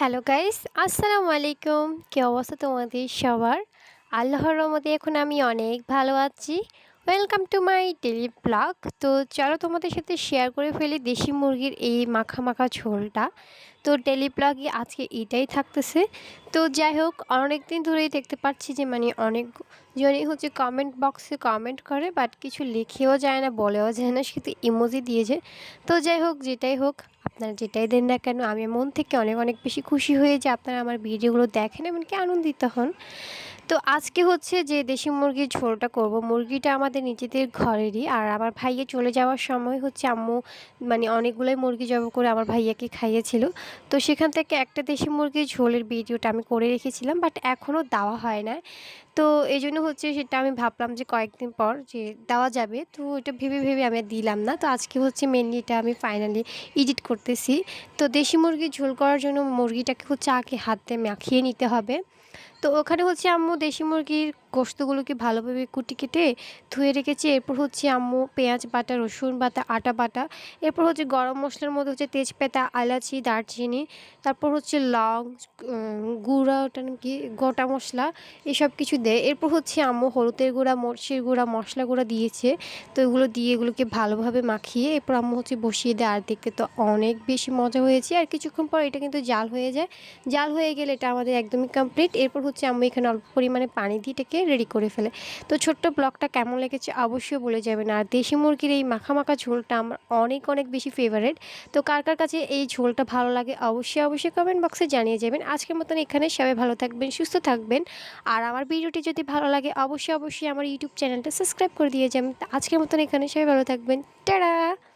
Hello guys, আসসালামু আলাইকুম। কী অবস্থা তোমাদের সবার? আল্লাহর রহমতে এখন আমি অনেক ভালো আছি। Welcome to my daily blog. তো চলো তোমাদের সাথে শেয়ার করে ফেলি দেশি মুরগির এই মাখা মাখা ঝোলটা। তো ডেইলি ব্লগে আজকে এটাই থাকতেছে। তো যাই হোক, অনেক দিন ধরেই দেখতে পাচ্ছি যে অনেকজনই হচ্ছে কমেন্ট বক্সে কমেন্ট করে, বাট কিছু লিখেও যায় না, বলেও যায় না, শুধু ইমোজি দিয়েছে। তো যাই হোক, যেটাই হোক, আপনারা যেটাই দেন না কেন, আমি মন থেকে অনেক অনেক বেশি খুশি হয়ে যে আপনারা আমার ভিডিওগুলো দেখেন, এমনকি আনন্দিত হন। তো আজকে হচ্ছে যে দেশি মুরগির ঝোলটা করব, মুরগিটা আমাদের নিজেদের ঘরেরই। আর আমার ভাইয়া চলে যাওয়ার সময় হচ্ছে আম্মু অনেকগুলোই মুরগি জবাই করে আমার ভাইয়াকে খাইয়েছিল। তো সেখান থেকে একটা দেশি মুরগির ঝোলের ভিডিওটা আমি করে রেখেছিলাম, বাট এখনও দেওয়া হয় না। তো এই জন্য হচ্ছে সেটা আমি ভাবলাম যে কয়েকদিন পর যে দেওয়া যাবে, তো এটা ভেবে ভেবে আমি আর দিলাম না। তো আজকে হচ্ছে মেনলি এটা আমি ফাইনালি এডিট করতেছি। তো দেশি মুরগির ঝোল করার জন্য মুরগিটাকে হচ্ছে আগে হাতে মাখিয়ে নিতে হবে। তো ওখানে হচ্ছে আম্মু দেশি মুরগির গোশতগুলোকে ভালোভাবে কুটি কেটে ধুয়ে রেখেছি। এরপর হচ্ছে আম্মু পেঁয়াজ বাটা, রসুন বাটা, আটা বাটা, এরপর হচ্ছে গরম মশলার মধ্যে হচ্ছে তেজপাতা, এলাচি, দারচিনি, তারপর হচ্ছে লং, গুঁড়া, ওটা নাকি গোটা মশলা, এসব কিছু দেয়। এরপর হচ্ছে আম্মু হলুদের গুঁড়া, মরিচের গুঁড়া, মশলা গুঁড়া দিয়েছে। তো এগুলো দিয়ে এগুলোকে ভালোভাবে মাখিয়ে এরপর আম্মু হচ্ছে বসিয়ে দেয়। আর দেখতে তো অনেক বেশি মজা হয়েছে। আর কিছুক্ষণ পর এটা কিন্তু জাল হয়ে যায়। জাল হয়ে গেলে এটা আমাদের একদমই কমপ্লিট। এরপর হচ্ছে আম্মু এখানে অল্প পরিমাণে পানি দিয়ে এটাকে রেডি করে ফেলে। তো ছোট্ট ব্লগটা কেমন লেগেছে অবশ্যই বলে যাবেন। আর দেশি মুরগির এই মাখা মাখা ঝোলটা আমার অনেক অনেক বেশি ফেভারিট। তো কার কার কাছে এই ঝোলটা ভালো লাগে অবশ্যই অবশ্যই কমেন্ট বক্সে জানিয়ে যাবেন। আজকের মতন এখানে সবাই ভালো থাকবেন, সুস্থ থাকবেন। আর আমার ভিডিওটি যদি ভালো লাগে অবশ্যই অবশ্যই আমার ইউটিউব চ্যানেলটা সাবস্ক্রাইব করে দিয়ে যাবেন। আজকের মতন এখানে সবাই ভালো থাকবেন। টাটা।